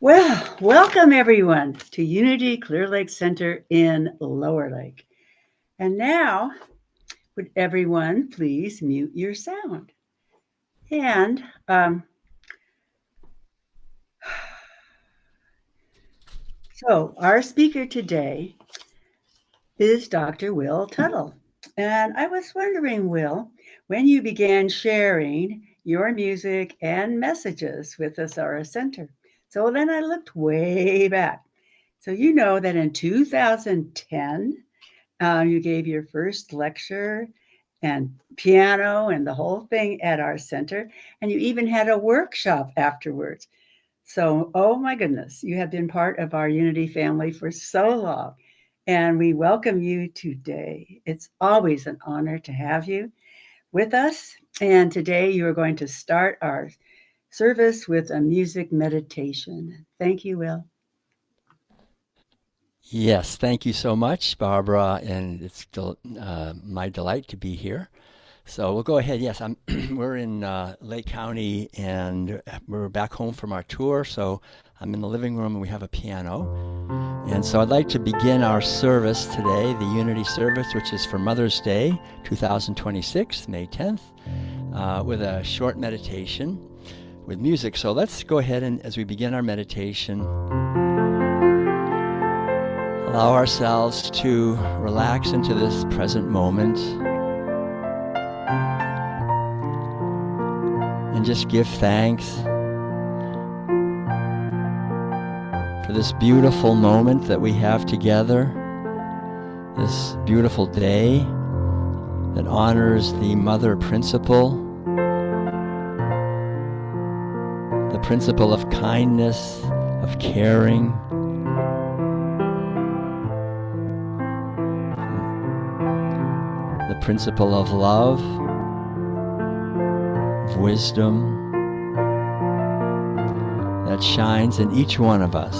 Well, welcome everyone to Unity Clear Lake Center in Lower Lake. And now, would everyone please mute your sound? And so, our speaker today is Dr. Will Tuttle. And I was wondering, Will, when you began sharing your music and messages with us at our center. So then I looked way back. So you know that in 2010, you gave your first lecture and piano and the whole thing at our center, and you even had a workshop afterwards. So, oh my goodness, you have been part of our Unity family for so long, and we welcome you today. It's always an honor to have you with us. And today you are going to start our service with a music meditation. Thank you, Will. Yes, thank you so much, Barbara, and it's my delight to be here. So we'll go ahead. Yes, we're in Lake County, and we're back home from our tour. So I'm in the living room, and we have a piano. And so I'd like to begin our service today, the Unity service, which is for Mother's Day, 2026, May 10th, with a short meditation with music. So let's go ahead and, as we begin our meditation, allow ourselves to relax into this present moment and just give thanks for this beautiful moment that we have together, this beautiful day that honors the mother principle, the principle of kindness, of caring, the principle of love, of wisdom that shines in each one of us.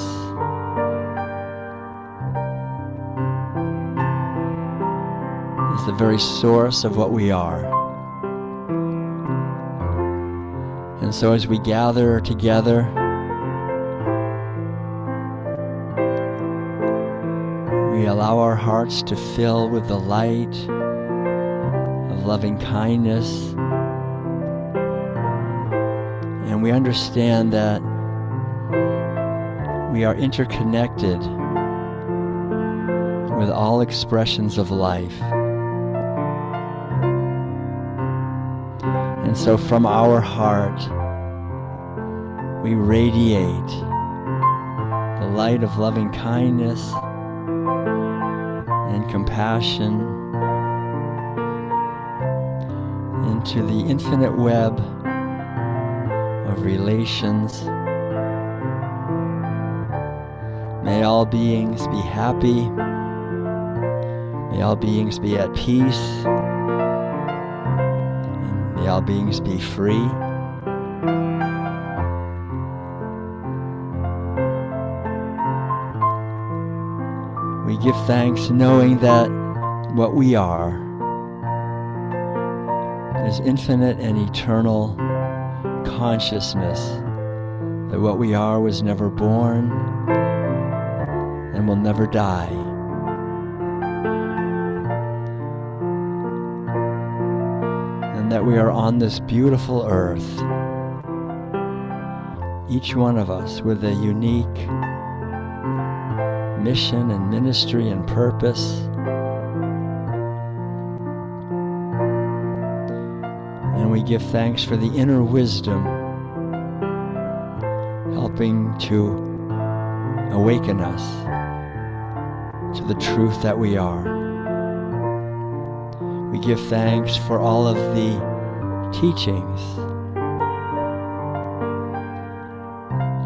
It's the very source of what we are. And so as we gather together, we allow our hearts to fill with the light of loving kindness, and we understand that we are interconnected with all expressions of life. And so from our heart, we radiate the light of loving kindness and compassion into the infinite web of relations. May all beings be happy. May all beings be at peace. And may all beings be free. We give thanks knowing that what we are is infinite and eternal consciousness, that what we are was never born and will never die. And that we are on this beautiful earth, each one of us with a unique mission and ministry and purpose. And we give thanks for the inner wisdom helping to awaken us to the truth that we are. We give thanks for all of the teachings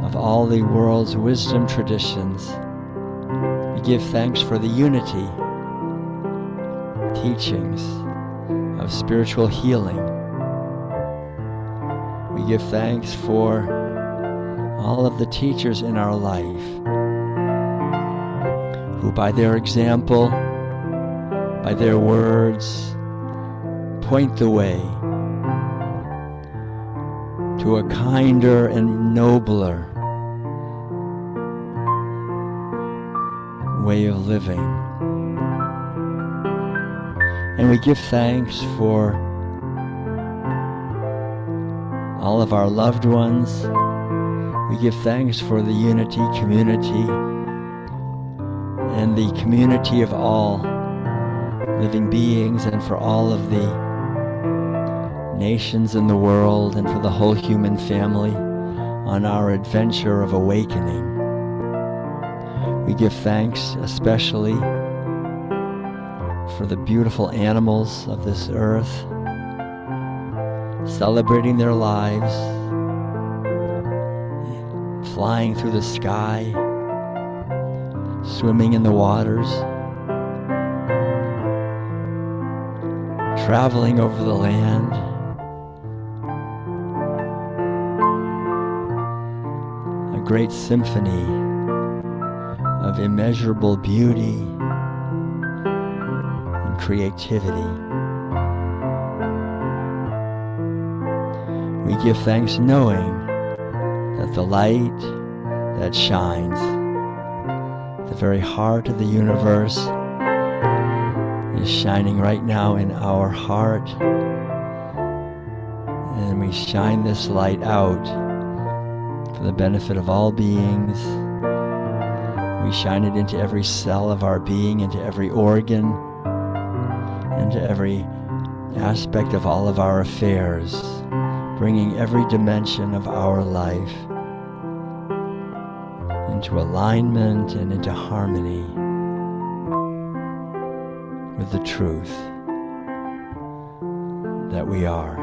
of all the world's wisdom traditions. We give thanks for the unity teachings of spiritual healing. We give thanks for all of the teachers in our life who by their example, by their words, point the way to a kinder and nobler way of living. And we give thanks for all of our loved ones. We give thanks for the unity, community, and the community of all living beings, and for all of the nations in the world, and for the whole human family on our adventure of awakening. We give thanks especially for the beautiful animals of this earth, celebrating their lives, flying through the sky, swimming in the waters, traveling over the land, a great symphony of immeasurable beauty and creativity. We give thanks knowing that the light that shines, the very heart of the universe, is shining right now in our heart, and we shine this light out for the benefit of all beings. We shine it into every cell of our being, into every organ, into every aspect of all of our affairs, bringing every dimension of our life into alignment and into harmony with the truth that we are.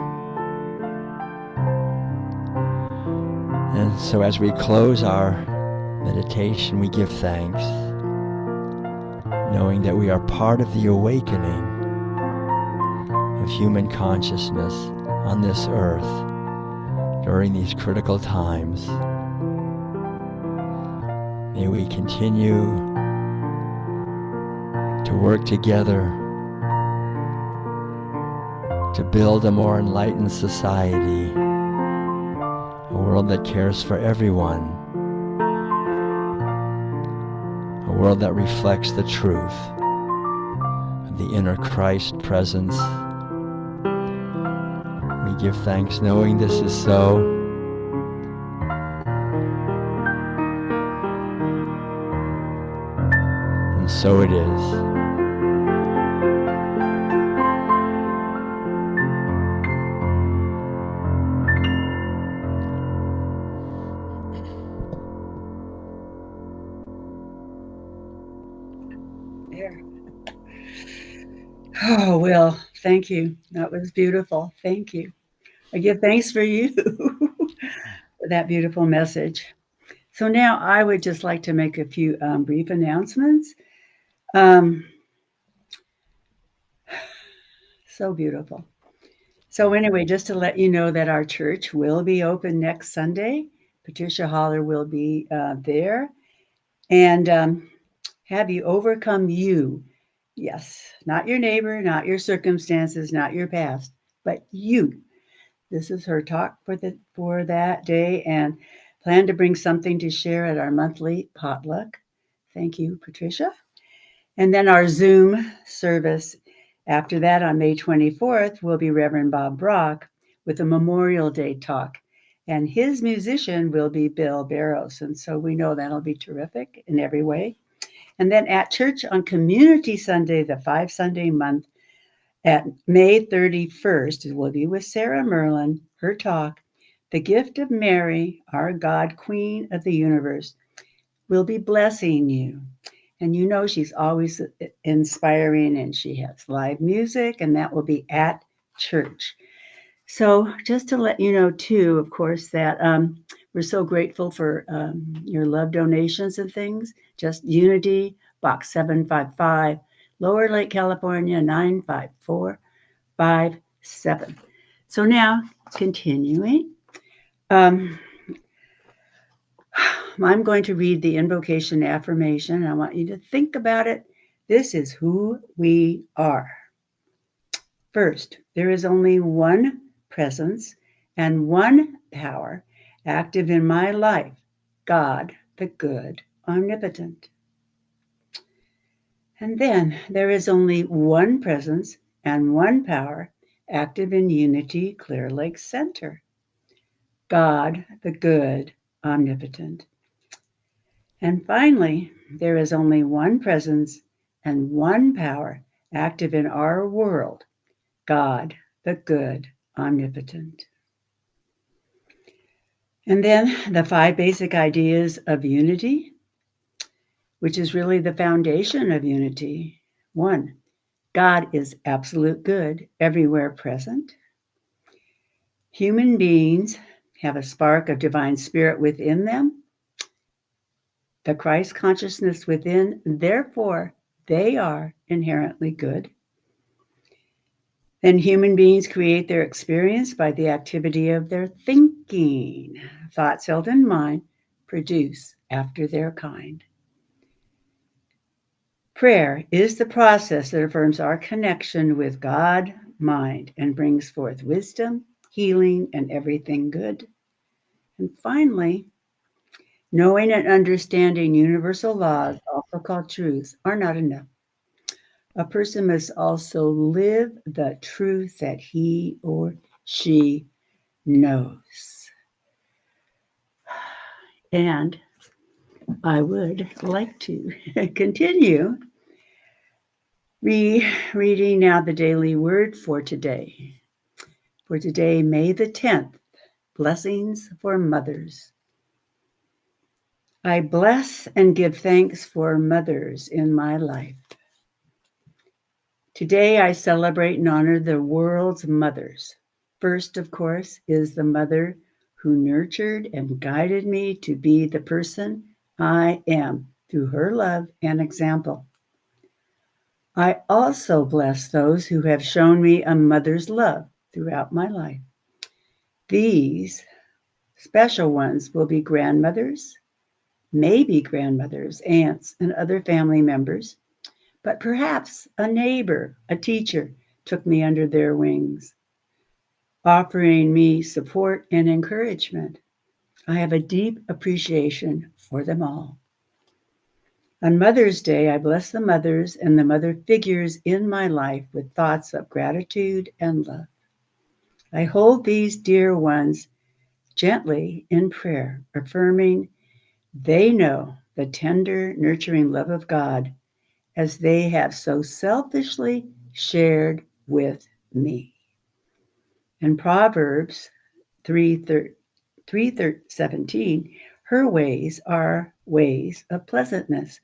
And so as we close our meditation, we give thanks, knowing that we are part of the awakening of human consciousness on this earth during these critical times. May we continue to work together to build a more enlightened society, a world that cares for everyone, a world that reflects the truth of the inner Christ presence. We give thanks knowing this is so. And so it is. There. Oh, Will, thank you. That was beautiful. Thank you. I give thanks for you for that beautiful message. So now I would just like to make a few brief announcements. Um, so beautiful. So anyway, just to let you know that our church will be open next Sunday. Patricia Holler will be there. And have you overcome you? Yes, not your neighbor, not your circumstances, not your past, but you. This is her talk for that day, and plan to bring something to share at our monthly potluck. Thank you, Patricia. And then our Zoom service after that on May 24th will be Reverend Bob Brock with a Memorial Day talk. And his musician will be Bill Barrows. And so we know that'll be terrific in every way. And then at church on Community Sunday, the 5 Sunday month, at May 31st, it will be with Sarah Merlin, her talk, The Gift of Mary, Our God, Queen of the Universe, will be blessing you. And you know she's always inspiring, and she has live music, and that will be at church. So just to let you know, too, of course, that we're so grateful for your love donations and things. Just Unity, Box 755, Lower Lake, California, 95457. So now, continuing, I'm going to read the invocation affirmation. I want you to think about it. This is who we are. First, there is only one presence and one power active in my life, God, the good, omnipotent. And then there is only one presence and one power active in unity, Clear Lake Center. God, the good, omnipotent. And finally, there is only one presence and one power active in our world. God, the good, omnipotent. And then the five basic ideas of unity, which is really the foundation of unity. One, God is absolute good, everywhere present. Human beings have a spark of divine spirit within them, the Christ consciousness within, therefore, they are inherently good. Then human beings create their experience by the activity of their thinking. Thoughts held in mind produce after their kind. Prayer is the process that affirms our connection with God, mind, and brings forth wisdom, healing, and everything good. And finally, knowing and understanding universal laws, also called truths, are not enough. A person must also live the truth that he or she knows. And I would like to continue reading now the daily word for today. For today, May the 10th, blessings for mothers. I bless and give thanks for mothers in my life. Today, I celebrate and honor the world's mothers. First, of course, is the mother who nurtured and guided me to be the person I am through her love and example. I also bless those who have shown me a mother's love throughout my life. These special ones will be grandmothers, maybe grandmothers, aunts, and other family members, but perhaps a neighbor, a teacher took me under their wings, offering me support and encouragement. I have a deep appreciation for them all. On Mother's Day, I bless the mothers and the mother figures in my life with thoughts of gratitude and love. I hold these dear ones gently in prayer, affirming they know the tender, nurturing love of God as they have so selfishly shared with me. In Proverbs 3:17, her ways are ways of pleasantness,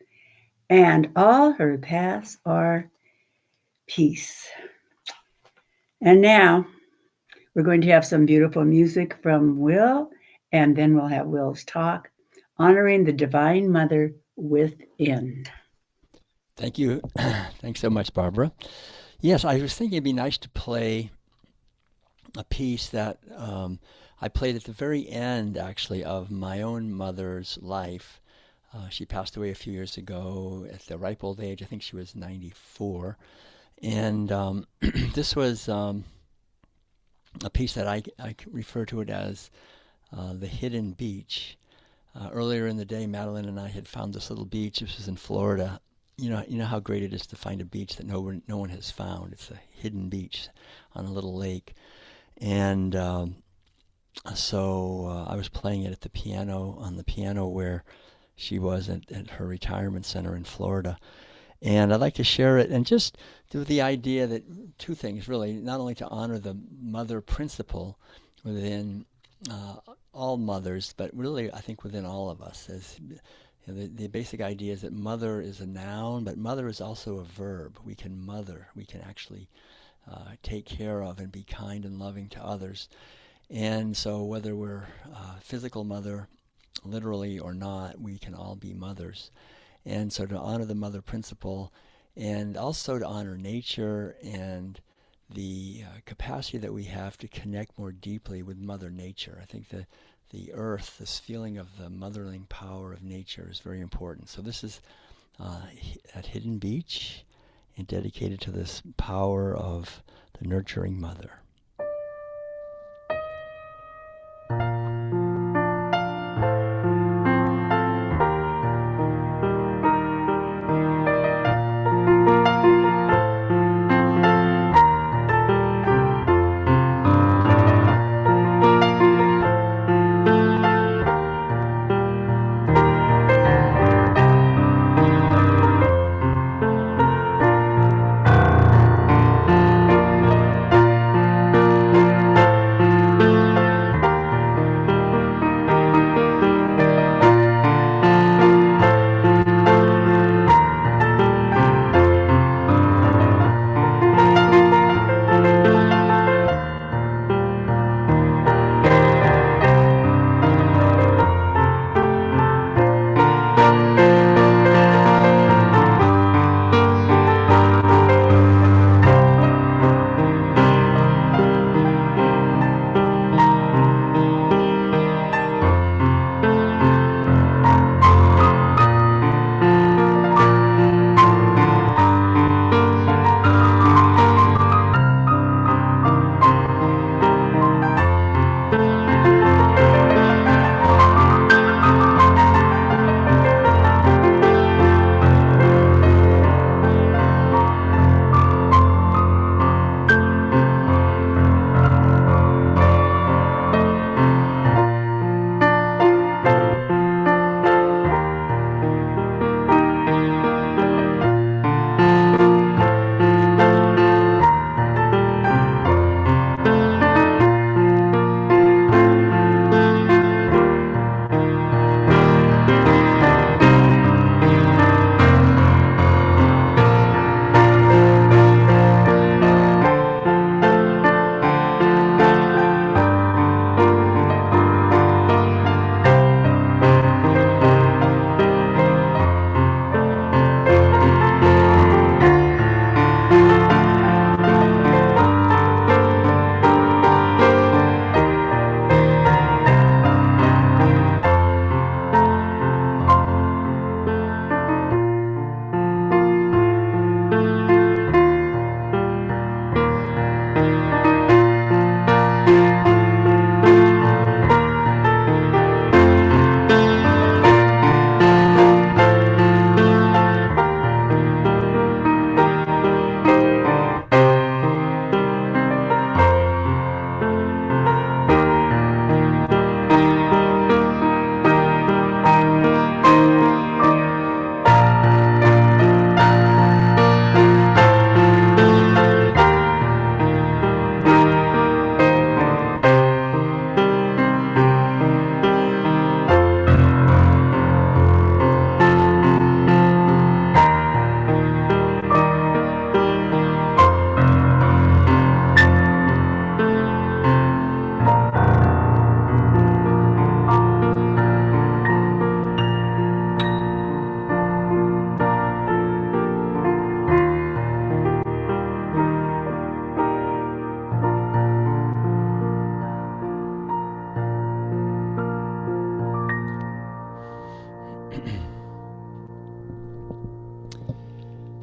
and all her paths are peace. And now we're going to have some beautiful music from Will, and then we'll have Will's talk, honoring the Divine Mother within. Thank you. Thanks so much, Barbara. Yes, I was thinking it'd be nice to play a piece that I played at the very end, actually, of my own mother's life. She passed away a few years ago at the ripe old age. I think she was 94. And this was a piece that I refer to it as the hidden beach. Earlier in the day, Madeline and I had found this little beach. This was in Florida. You know how great it is to find a beach that no one has found. It's a hidden beach on a little lake, and so I was playing it at the piano on the piano where she was at her retirement center in Florida. And I'd like to share it and just do the idea that two things really, not only to honor the mother principle within all mothers, but really I think within all of us. As you know, the basic idea is that mother is a noun, but mother is also a verb. We can mother. We can actually take care of and be kind and loving to others. And so whether we're physical mother, literally or not, we can all be mothers. And so to honor the mother principle and also to honor nature and the capacity that we have to connect more deeply with Mother Nature. I think the earth, this feeling of the motherling power of nature is very important. So this is at Hidden Beach and dedicated to this power of the nurturing mother.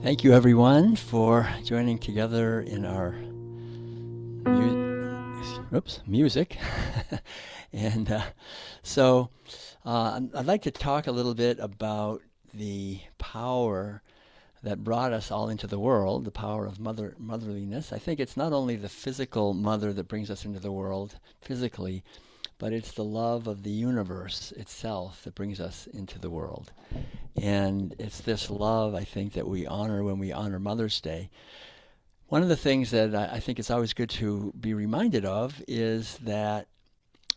Thank you, everyone, for joining together in our music. and so I'd like to talk a little bit about the power that brought us all into the world, the power of motherliness. I think it's not only the physical mother that brings us into the world physically, but it's the love of the universe itself that brings us into the world. And it's this love, I think, that we honor when we honor Mother's Day. One of the things that I think it's always good to be reminded of is that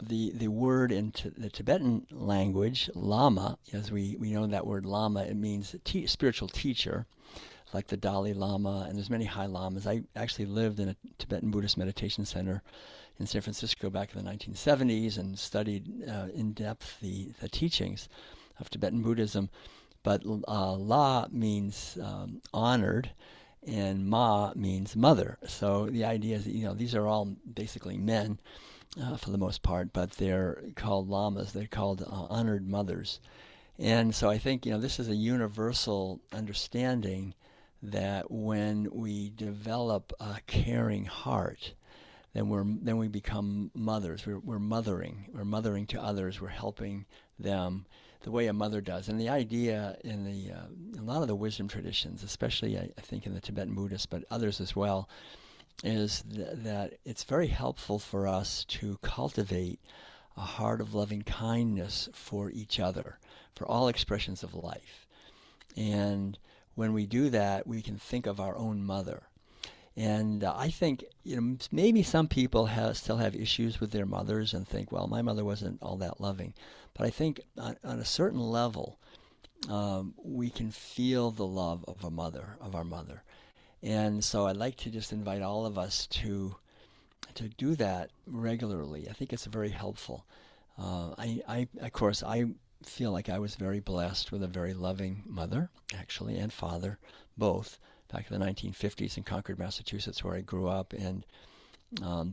the word in the Tibetan language, Lama, as we know that word Lama, it means spiritual teacher, like the Dalai Lama, and there's many high lamas. I actually lived in a Tibetan Buddhist meditation center in San Francisco back in the 1970s and studied in depth the teachings of Tibetan Buddhism. But La means honored, and Ma means mother. So the idea is that, these are all basically men for the most part, but they're called lamas. They're called honored mothers. And so I think, this is a universal understanding that when we develop a caring heart, then we become mothers. We're mothering. We're mothering to others. We're helping them the way a mother does. And the idea in a lot of the wisdom traditions, especially I think in the Tibetan Buddhists, but others as well, is that it's very helpful for us to cultivate a heart of loving kindness for each other, for all expressions of life. And when we do that, we can think of our own mother. And I think maybe some people still have issues with their mothers and think, well, my mother wasn't all that loving. But I think on a certain level, we can feel the love of our mother. And so I'd like to just invite all of us to do that regularly. I think it's very helpful. Of course, I feel like I was very blessed with a very loving mother, actually, and father, both, back in the 1950s in Concord, Massachusetts, where I grew up. And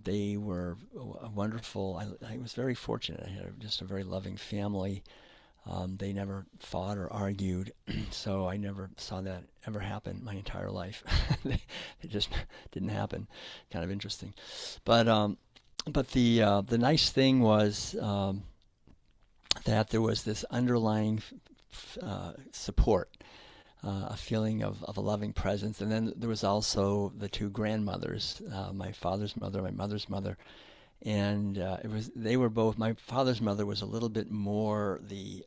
they were wonderful. I was very fortunate. I had just a very loving family. They never fought or argued, so I never saw that ever happen my entire life. It just didn't happen. Kind of interesting. But the nice thing was that there was this underlying support, a feeling of a loving presence. And then there was also the two grandmothers, my father's mother, my mother's mother. And they were both, my father's mother was a little bit more the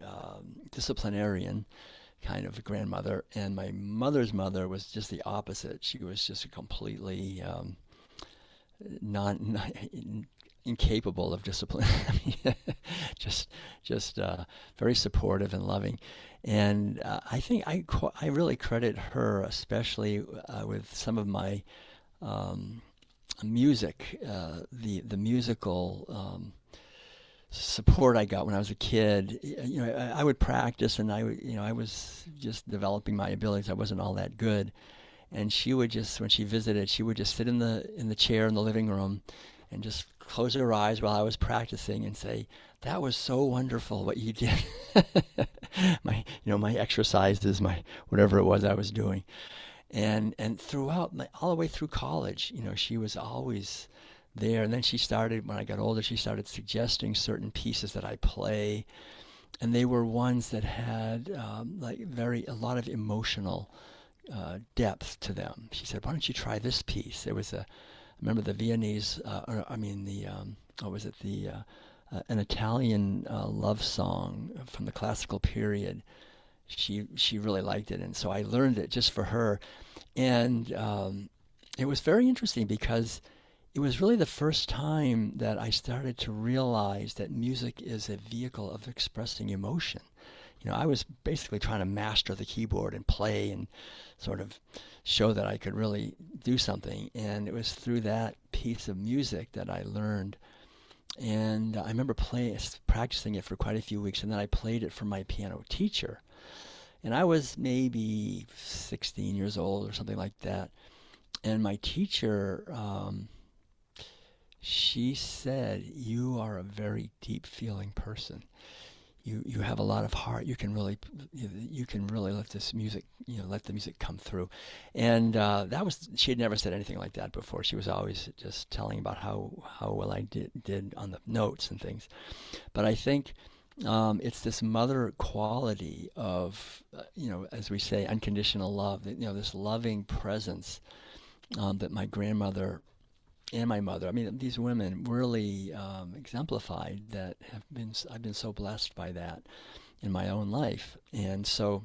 disciplinarian kind of grandmother, and my mother's mother was just the opposite. She was just a completely not incapable of discipline. I mean, just very supportive and loving. And I think I really credit her, especially with some of my music, the musical support I got when I was a kid. I would practice, and I was just developing my abilities. I wasn't all that good, and she would just, when she visited, she would just sit in the chair in the living room, and just close her eyes while I was practicing and say, "That was so wonderful what you did." my exercises, my whatever it was I was doing. And throughout all the way through college, she was always there. And then she started, when I got older, she started suggesting certain pieces that I play, and they were ones that had a lot of emotional depth to them. She said, "Why don't you try this piece?" There was I remember the Viennese, what was it? An Italian love song from the classical period. She really liked it, and so I learned it just for her. And it was very interesting because it was really the first time that I started to realize that music is a vehicle of expressing emotion. I was basically trying to master the keyboard and play and sort of show that I could really do something. And it was through that piece of music that I learned. And I remember practicing it for quite a few weeks, and then I played it for my piano teacher. And I was maybe 16 years old or something like that. And my teacher, she said, "You are a very deep feeling person. you have a lot of heart. You can really let this music, let the music come through. And that was she had never said anything like that before. She was always just telling about how well I did on the notes and things. But I think it's this mother quality of, as we say, unconditional love. This loving presence that my grandmother and my mother, I mean, these women really exemplified that. I've been so blessed by that in my own life, and so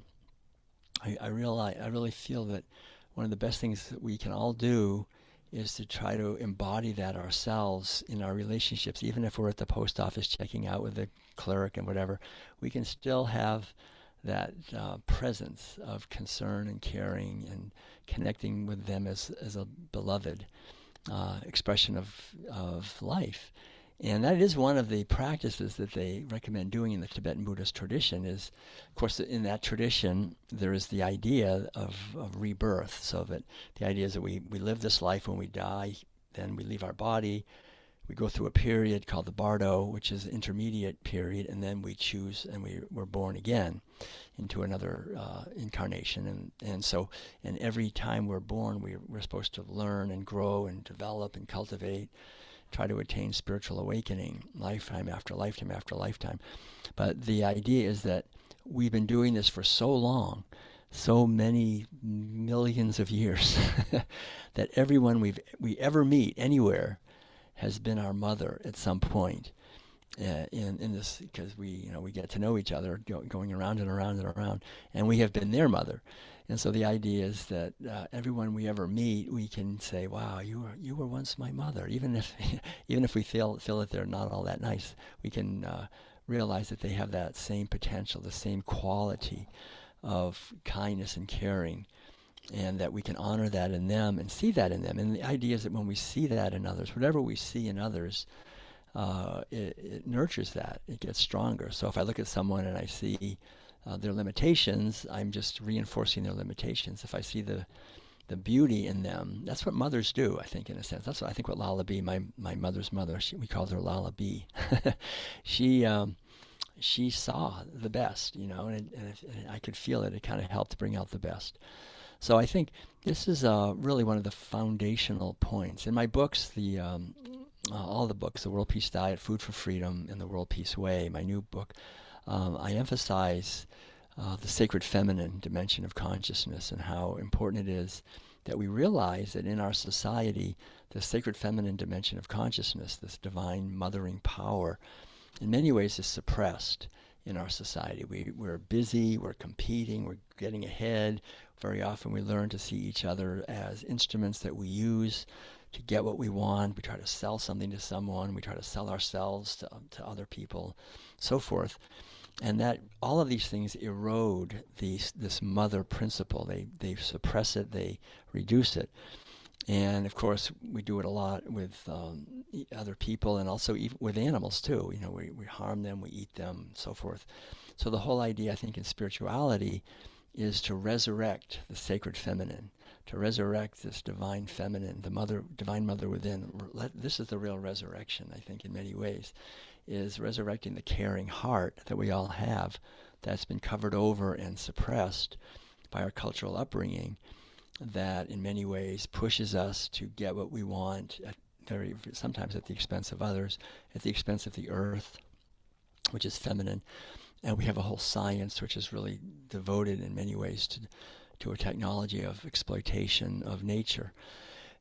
I really feel that one of the best things that we can all do is to try to embody that ourselves in our relationships. Even if we're at the post office checking out with the clerk and whatever, we can still have that presence of concern and caring and connecting with them as a beloved expression of life. And that is one of the practices that they recommend doing in the Tibetan Buddhist tradition is, of course, in that tradition, there is the idea of rebirth. So that the idea is that we live this life when we die, then we leave our body, we go through a period called the bardo, which is an intermediate period, and then we choose and we're born again into another incarnation. And every time we're born, we're supposed to learn and grow and develop and cultivate, try to attain spiritual awakening, lifetime after lifetime after lifetime. But the idea is that we've been doing this for so long, so many millions of years, that everyone we ever meet anywhere has been our mother at some point. In this, because we get to know each other going around and around and around, and we have been their mother. And so the idea is that everyone we ever meet, we can say, "Wow, you were once my mother." Even if even if we feel that they're not all that nice, we can realize that they have that same potential, the same quality of kindness and caring, and that we can honor that in them and see that in them. And the idea is that when we see that in others, whatever we see in others, it nurtures that. It gets stronger. So if I look at someone and I see their limitations, I'm just reinforcing their limitations. If I see the beauty in them, that's what mothers do, I think, in a sense. That's what I think what Lala B, my mother's mother, we called her Lala B. she she saw the best, and if I could feel it. It kind of helped bring out the best. So I think this is really one of the foundational points. In my books, all the books, The World Peace Diet, Food for Freedom, and The World Peace Way, my new book, I emphasize the sacred feminine dimension of consciousness and how important it is that we realize that in our society, the sacred feminine dimension of consciousness, this divine mothering power, in many ways is suppressed in our society. We're busy, we're competing, we're getting ahead. Very often we learn to see each other as instruments that we use to get what we want. We try to sell something to someone. We try to sell ourselves to other people, so forth. And that all of these things erode this mother principle. They suppress it, they reduce it. And of course, we do it a lot with other people and also with animals too. We harm them, we eat them, so forth. So the whole idea, I think, in spirituality is to resurrect the sacred feminine, to resurrect this divine feminine, divine mother within. This is the real resurrection, I think, in many ways, is resurrecting the caring heart that we all have that's been covered over and suppressed by our cultural upbringing, that in many ways pushes us to get what we want, sometimes at the expense of others, at the expense of the earth, which is feminine. And we have a whole science which is really devoted in many ways to a technology of exploitation of nature.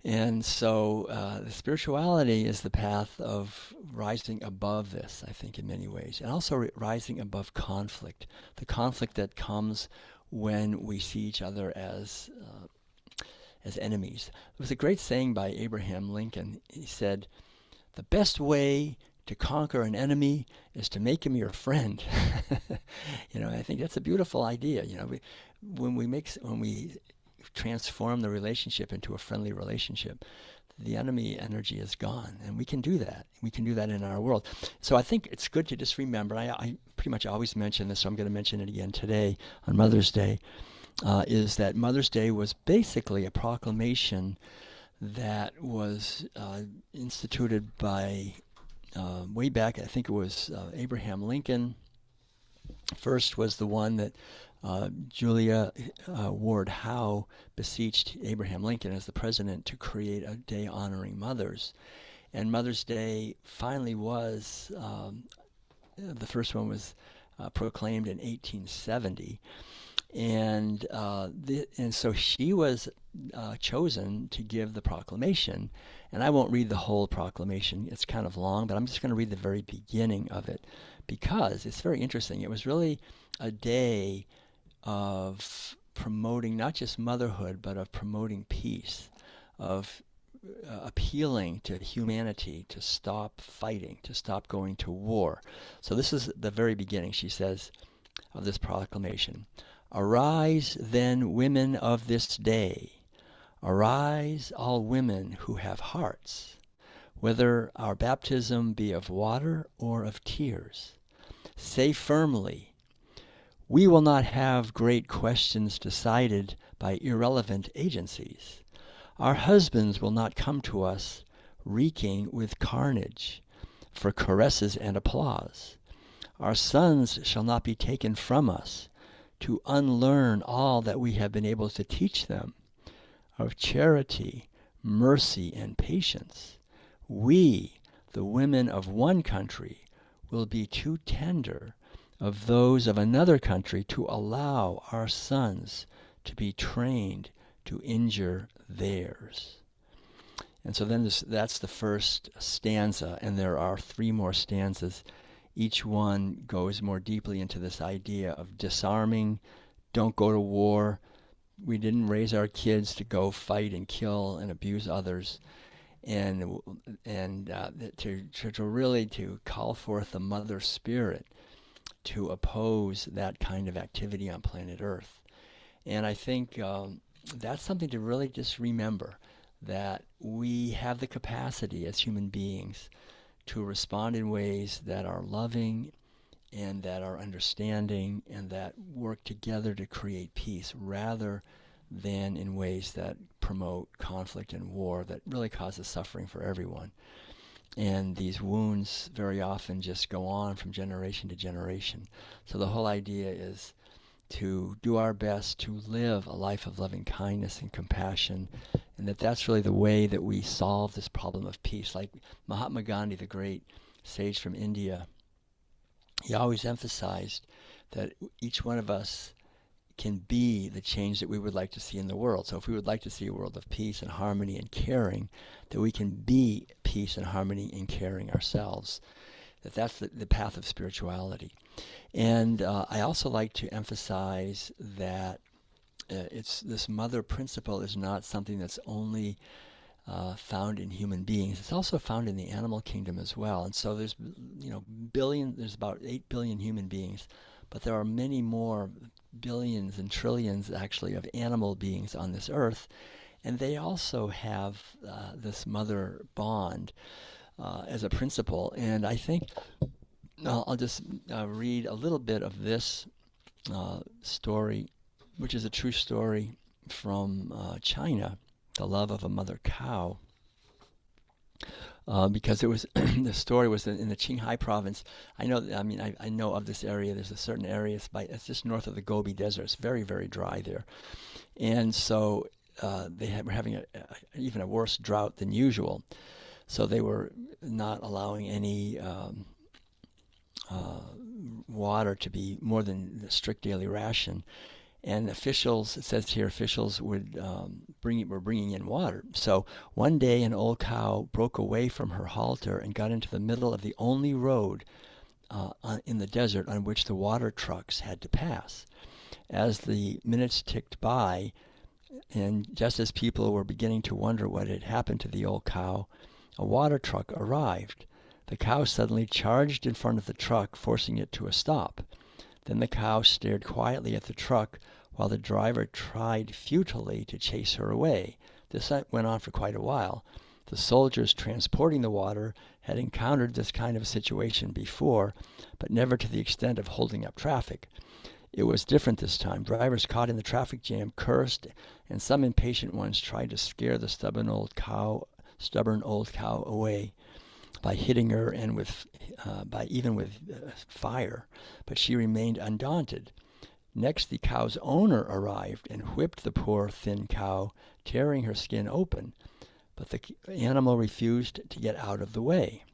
And so the spirituality is the path of rising above this, I think, in many ways, and also rising above conflict, the conflict that comes when we see each other as enemies. There was a great saying by Abraham Lincoln. He said, "The best way to conquer an enemy is to make him your friend." I think that's a beautiful idea. When we transform the relationship into a friendly relationship, the enemy energy is gone, and we can do that. We can do that in our world. So I think it's good to just remember. I pretty much always mention this, so I'm going to mention it again today on Mother's Day. Is that Mother's Day was basically a proclamation that was instituted by way back, I think it was Abraham Lincoln, First was the one that Julia Ward Howe beseeched Abraham Lincoln as the president to create a day honoring mothers. And Mother's Day finally was, the first one was proclaimed in 1870. And so she was chosen to give the proclamation. And I won't read the whole proclamation. It's kind of long, but I'm just going to read the very beginning of it because it's very interesting. It was really a day of promoting not just motherhood, but of promoting peace, of appealing to humanity to stop fighting, to stop going to war. So this is the very beginning, she says, of this proclamation. Arise, then, women of this day. Arise, all women who have hearts, whether our baptism be of water or of tears. Say firmly, we will not have great questions decided by irrelevant agencies. Our husbands will not come to us reeking with carnage for caresses and applause. Our sons shall not be taken from us to unlearn all that we have been able to teach them of charity, mercy, and patience. We, the women of one country, will be too tender of those of another country to allow our sons to be trained to injure theirs. And so then that's the first stanza, and there are 3 more stanzas. Each one goes more deeply into this idea of disarming, don't go to war. We didn't raise our kids to go fight and kill and abuse others, and to really to call forth the mother spirit to oppose that kind of activity on planet Earth. And I think that's something to really just remember, that we have the capacity as human beings to respond in ways that are loving and that are understanding and that work together to create peace rather than in ways that promote conflict and war that really causes suffering for everyone. And these wounds very often just go on from generation to generation. So the whole idea is to do our best to live a life of loving kindness and compassion, and that's really the way that we solve this problem of peace. Like Mahatma Gandhi, the great sage from India, he always emphasized that each one of us can be the change that we would like to see in the world. So if we would like to see a world of peace and harmony and caring, that we can be peace and harmony and caring ourselves. That's the path of spirituality. And I also like to emphasize that it's this mother principle is not something that's only found in human beings. It's also found in the animal kingdom as well. And so there's there's about 8 billion human beings, but there are many more billions and trillions actually of animal beings on this earth, and they also have this mother bond as a principle. And I think I'll just read a little bit of this story, which is a true story from China, the love of a mother cow. Because it was the story was in the Qinghai province. I know of this area. There's a certain area. It's just north of the Gobi Desert. It's very, very dry there, and so were having even a worse drought than usual. So they were not allowing any water to be more than the strict daily ration. And officials, it says here, officials were bringing in water. So one day an old cow broke away from her halter and got into the middle of the only road in the desert on which the water trucks had to pass. As the minutes ticked by, and just as people were beginning to wonder what had happened to the old cow, a water truck arrived. The cow suddenly charged in front of the truck, forcing it to a stop. Then the cow stared quietly at the truck while the driver tried futilely to chase her away. This went on for quite a while. The soldiers transporting the water had encountered this kind of situation before, but never to the extent of holding up traffic. It was different this time. Drivers caught in the traffic jam cursed, and some impatient ones tried to scare the stubborn old cow away. by hitting her and by even with fire, but she remained undaunted. Next, the cow's owner arrived and whipped the poor thin cow, tearing her skin open, but the animal refused to get out of the way.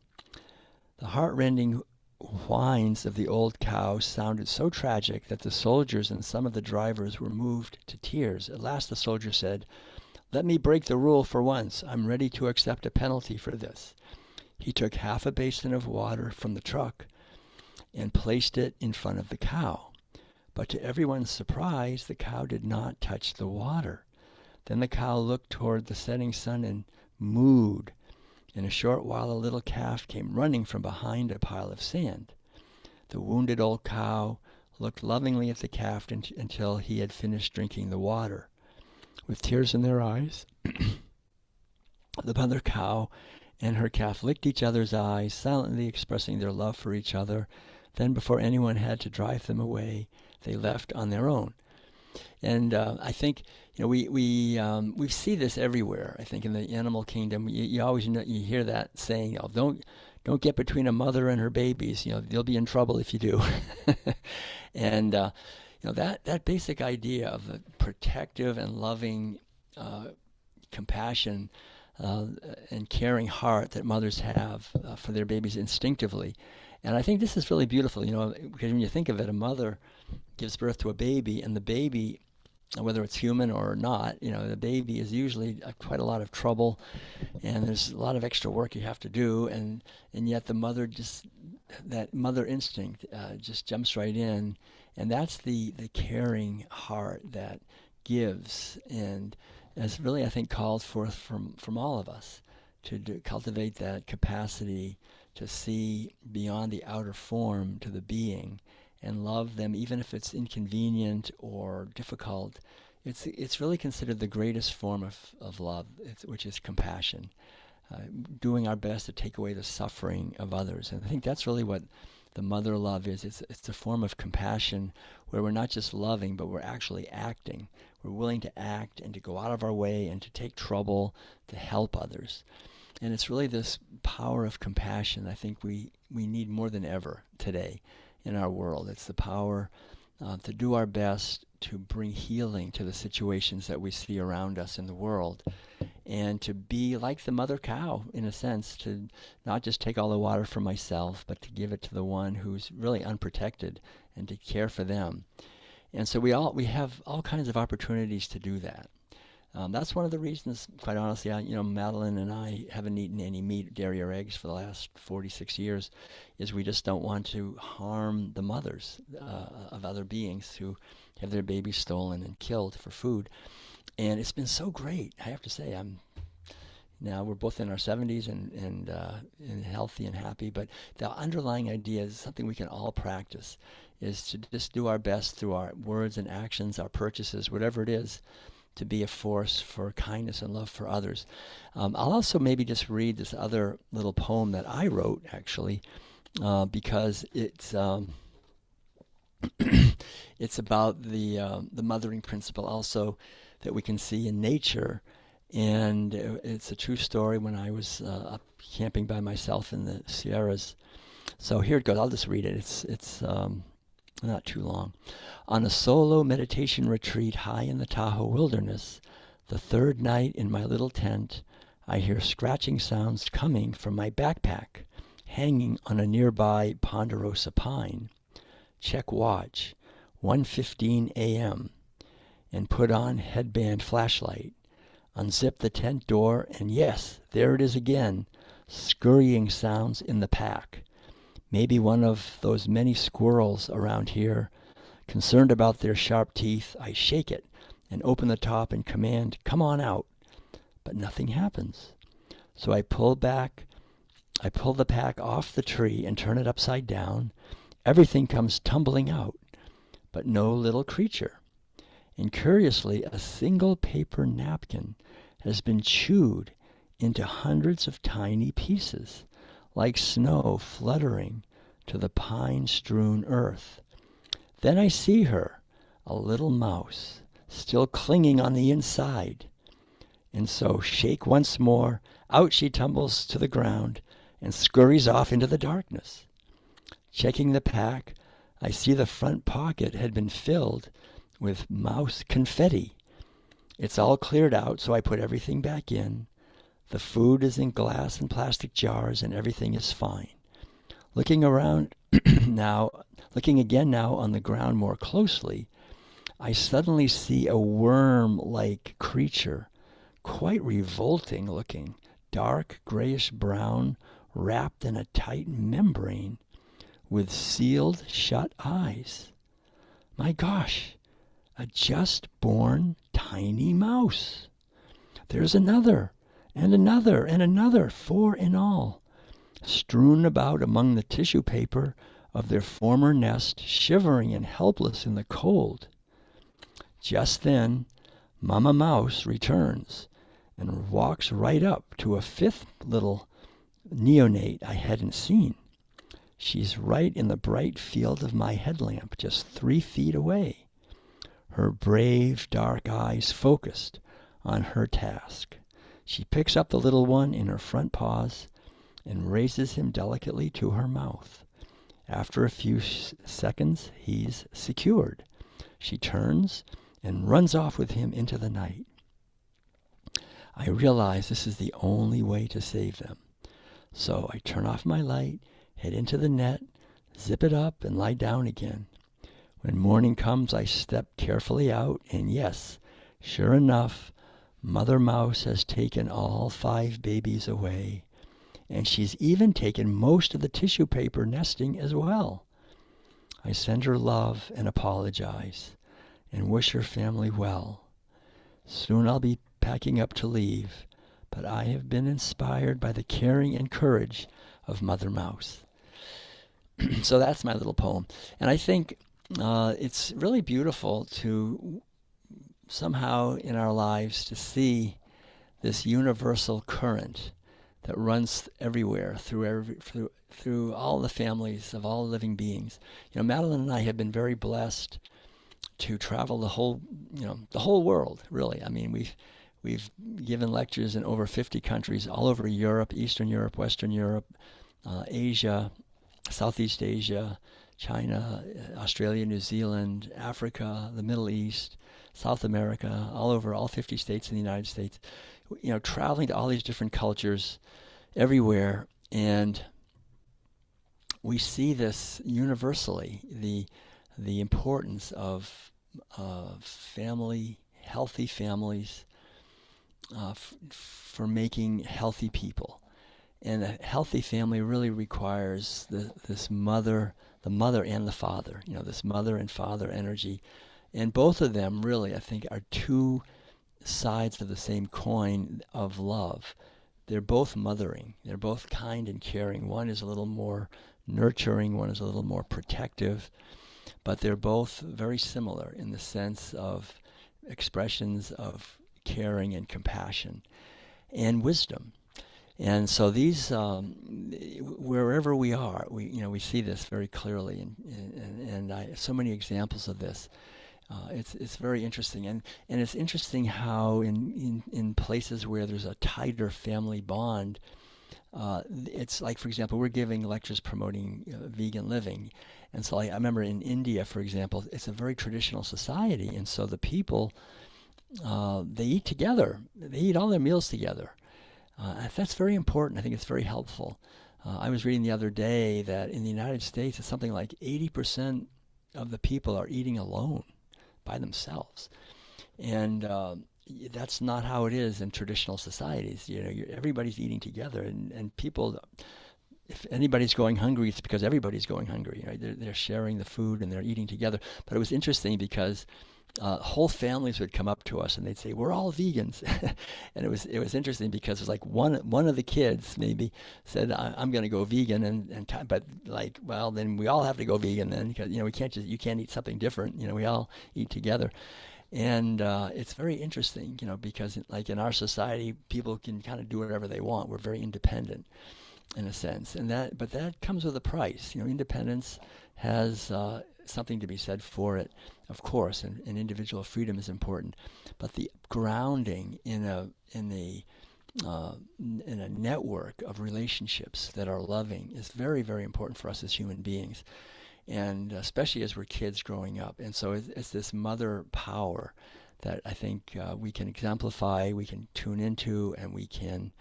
The heartrending whines of the old cow sounded so tragic that the soldiers and some of the drivers were moved to tears. At last the soldier said, "Let me break the rule for once. I'm ready to accept a penalty for this." He took half a basin of water from the truck and placed it in front of the cow. But to everyone's surprise, the cow did not touch the water. Then the cow looked toward the setting sun and mooed. In a short while, a little calf came running from behind a pile of sand. The wounded old cow looked lovingly at the calf until he had finished drinking the water. With tears in their eyes, the mother cow and her calf licked each other's eyes, silently expressing their love for each other. Then, before anyone had to drive them away, they left on their own. And I think we see this everywhere. I think in the animal kingdom, you always you hear that saying, don't get between a mother and her babies. You'll be in trouble if you do. And that basic idea of the protective and loving compassion and caring heart that mothers have for their babies instinctively. And I think this is really beautiful, because when you think of it, a mother gives birth to a baby, and the baby, whether it's human or not, the baby is usually quite a lot of trouble, and there's a lot of extra work you have to do, and yet the mother that mother instinct just jumps right in, and that's the caring heart that gives, and as really, I think, called forth from all of us to cultivate that capacity to see beyond the outer form to the being and love them, even if it's inconvenient or difficult. It's really considered the greatest form of love, which is compassion, doing our best to take away the suffering of others. And I think that's really what the mother love is. It's a form of compassion where we're not just loving, but we're actually acting. We're willing to act and to go out of our way and to take trouble to help others. And it's really this power of compassion I think we need more than ever today in our world. It's the power to do our best to bring healing to the situations that we see around us in the world, and to be like the mother cow, in a sense, to not just take all the water for myself, but to give it to the one who's really unprotected and to care for them. And so we have all kinds of opportunities to do that. That's one of the reasons, quite honestly, Madeline and I haven't eaten any meat, dairy, or eggs for the last 46 years, is we just don't want to harm the mothers of other beings who have their babies stolen and killed for food. And it's been so great, I have to say. Now we're both in our 70s and healthy and happy, but the underlying idea is something we can all practice, is to just do our best through our words and actions, our purchases, whatever it is, to be a force for kindness and love for others. I'll also maybe just read this other little poem that I wrote, actually, because it's it's about the mothering principle also that we can see in nature. And it's a true story when I was up camping by myself in the Sierras. So here it goes. I'll just read it. It's not too long. On a solo meditation retreat high in the Tahoe wilderness, the third night in my little tent, I hear scratching sounds coming from my backpack, hanging on a nearby ponderosa pine. Check watch, 1:15 a.m., and put on headband flashlight. Unzip the tent door, and yes, there it is again, scurrying sounds in the pack. Maybe one of those many squirrels around here. Concerned about their sharp teeth, I shake it and open the top and command, "Come on out." But nothing happens. So I pull the pack off the tree and turn it upside down. Everything comes tumbling out, but no little creature. And curiously, a single paper napkin has been chewed into hundreds of tiny pieces, like snow fluttering to the pine-strewn earth. Then I see her, a little mouse, still clinging on the inside. And so, shake once more, out she tumbles to the ground, and scurries off into the darkness. Checking the pack, I see the front pocket had been filled with mouse confetti. It's all cleared out, so I put everything back in. The food is in glass and plastic jars, and everything is fine. Looking around now, looking again now on the ground more closely, I suddenly see a worm-like creature, quite revolting looking, dark grayish brown, wrapped in a tight membrane, with sealed shut eyes. My gosh, a just-born tiny mouse. There's another, and another, and another, 4 in all, strewn about among the tissue paper of their former nest, shivering and helpless in the cold. Just then, Mamma Mouse returns and walks right up to a 5th little neonate I hadn't seen. She's right in the bright field of my headlamp, just 3 feet away, her brave dark eyes focused on her task. She picks up the little one in her front paws and raises him delicately to her mouth. After a few seconds, he's secured. She turns and runs off with him into the night. I realize this is the only way to save them. So I turn off my light, head into the net, zip it up, and lie down again. When morning comes, I step carefully out, and yes, sure enough, Mother Mouse has taken all 5 babies away, and she's even taken most of the tissue paper nesting as well. I send her love and apologize, and wish her family well. Soon I'll be packing up to leave, but I have been inspired by the caring and courage of Mother Mouse. So that's my little poem. And I think it's really beautiful to somehow in our lives to see this universal current that runs everywhere through all the families of all living beings. You know, Madeline and I have been very blessed to travel the whole world, really. I mean, we've given lectures in over 50 countries, all over Europe, Eastern Europe, Western Europe, Asia, Southeast Asia, China, Australia, New Zealand, Africa, the Middle East, South America, all over all 50 states in the United States. You know, traveling to all these different cultures everywhere, and we see this universally, the importance of family, healthy families, for making healthy people. And a healthy family really requires the mother and the father, you know, this mother and father energy. And both of them really, I think, are 2 sides of the same coin of love. They're both mothering. They're both kind and caring. One is a little more nurturing, one is a little more protective, but they're both very similar in the sense of expressions of caring and compassion and wisdom. And so these, wherever we are, we see this very clearly, and I have so many examples of this. It's very interesting, and it's interesting how in places where there's a tighter family bond, it's like, for example, we're giving lectures promoting vegan living, and so I remember in India, for example, it's a very traditional society, and so the people they eat together, they eat all their meals together. That's very important. I think it's very helpful. I was reading the other day that in the United States, it's something like 80% of the people are eating alone by themselves. And that's not how it is in traditional societies. You know, everybody's eating together, and people, if anybody's going hungry, it's because everybody's going hungry. You know, they're sharing the food and they're eating together. But it was interesting because whole families would come up to us and they'd say, "We're all vegans," and it was interesting because it was like one of the kids maybe said, "I'm going to go vegan," but like, well, then we all have to go vegan then, because you can't you can't eat something different. We all eat together, and it's very interesting, because like in our society, people can kind of do whatever they want. We're very independent in a sense, but that comes with a price. Independence has something to be said for it, of course, and individual freedom is important, but the grounding in the in a network of relationships that are loving is very, very important for us as human beings, and especially as we're kids growing up. And so it's this mother power that I think we can exemplify, we can tune into, and we can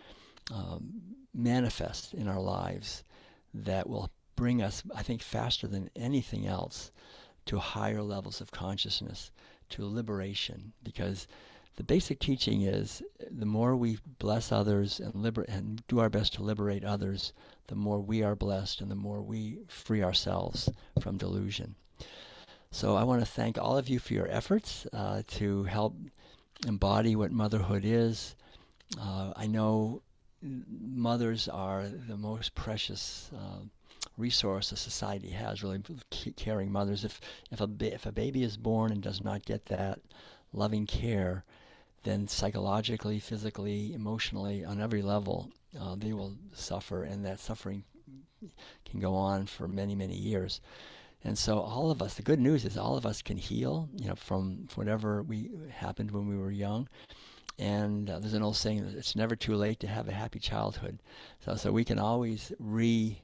manifest in our lives that will bring us, I think, faster than anything else to higher levels of consciousness, to liberation. Because the basic teaching is the more we bless others and do our best to liberate others, the more we are blessed and the more we free ourselves from delusion. So I want to thank all of you for your efforts to help embody what motherhood is. I know mothers are the most precious resource a society has, really caring mothers. If a baby is born and does not get that loving care, then psychologically, physically, emotionally, on every level, they will suffer, and that suffering can go on for many, many years. And so all of us, the good news is all of us can heal, from whatever happened when we were young. And there's an old saying that it's never too late to have a happy childhood. So we can always we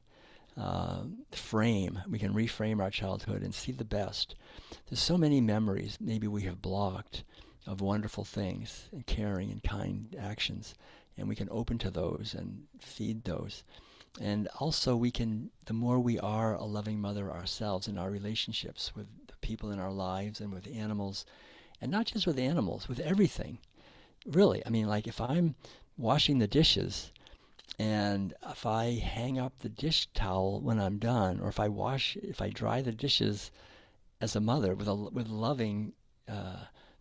can reframe our childhood and see the best. There's so many memories maybe we have blocked of wonderful things and caring and kind actions, and we can open to those and feed those. And also the more we are a loving mother ourselves in our relationships with the people in our lives and with animals, and not just with animals, with everything. Really, I mean, like if I'm washing the dishes and if I hang up the dish towel when I'm done, or if I dry the dishes as a mother with loving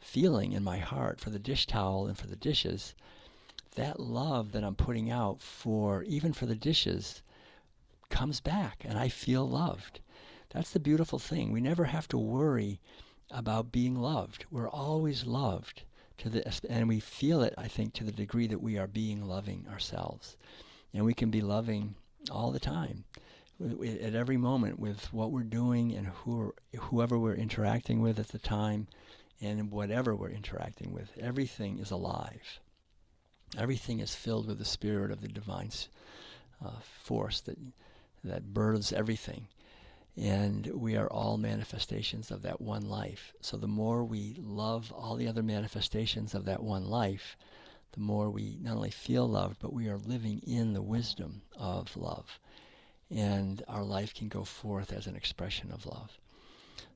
feeling in my heart for the dish towel and for the dishes, that love that I'm putting out even for the dishes comes back, and I feel loved. That's the beautiful thing. We never have to worry about being loved. We're always loved, and we feel it, I think, to the degree that we are being loving ourselves. And we can be loving all the time, at every moment, with what we're doing and whoever we're interacting with at the time, and whatever we're interacting with. Everything is alive. Everything is filled with the spirit of the divine force that births everything. And we are all manifestations of that one life. So the more we love all the other manifestations of that one life, the more we not only feel loved, but we are living in the wisdom of love. And our life can go forth as an expression of love.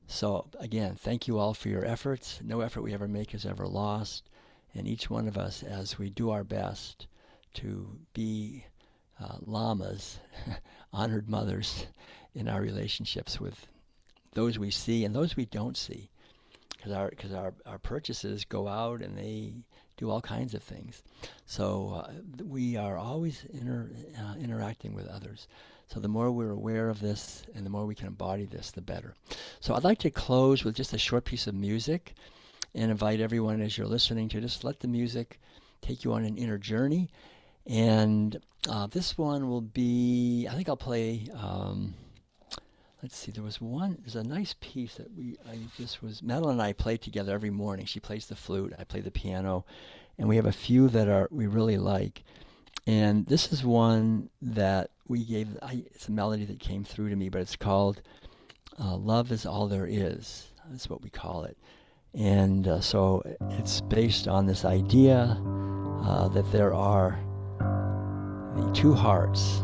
So again, thank you all for your efforts. No effort we ever make is ever lost. And each one of us, as we do our best to be lamas, honored mothers in our relationships with those we see and those we don't see, because our purchases go out and they do all kinds of things. So we are always interacting with others. So the more we're aware of this and the more we can embody this, the better. So I'd like to close with just a short piece of music and invite everyone, as you're listening, to just let the music take you on an inner journey. And this one will be, I think I'll play, let's see, there's a nice piece that Madeline and I play together every morning. She plays the flute, I play the piano, and we have a few that we really like. And this is one that it's a melody that came through to me, but it's called Love Is All There Is. That's what we call it. And so it's based on this idea that there are the two hearts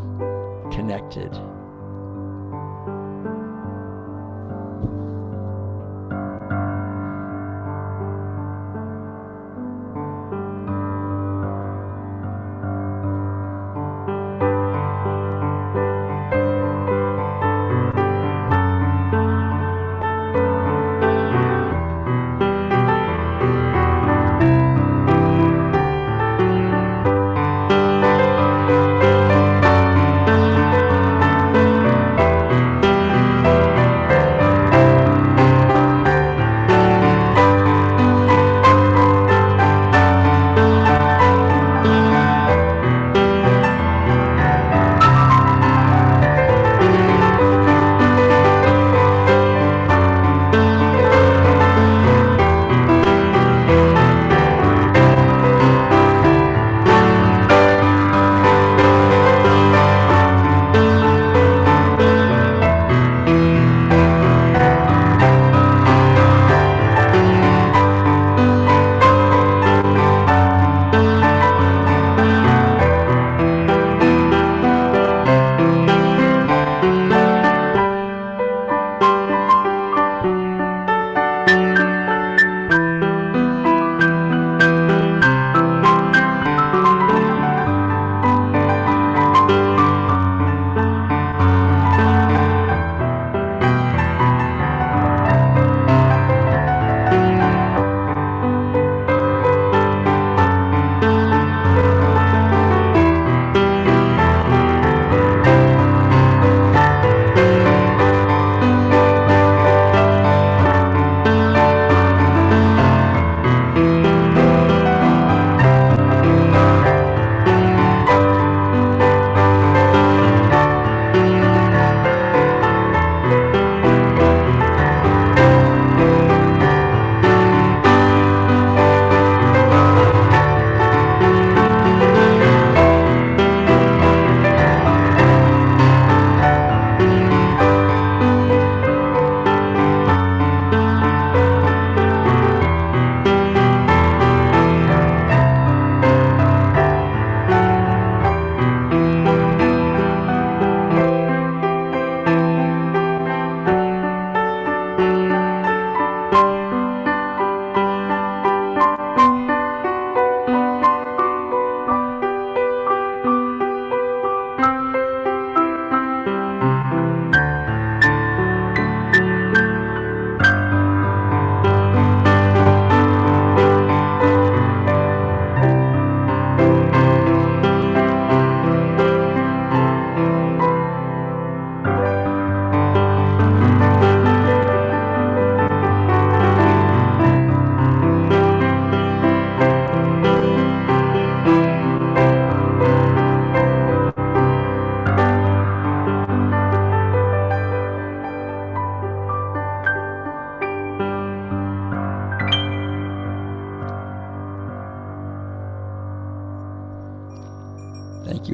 connected.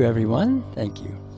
you, everyone. Thank you.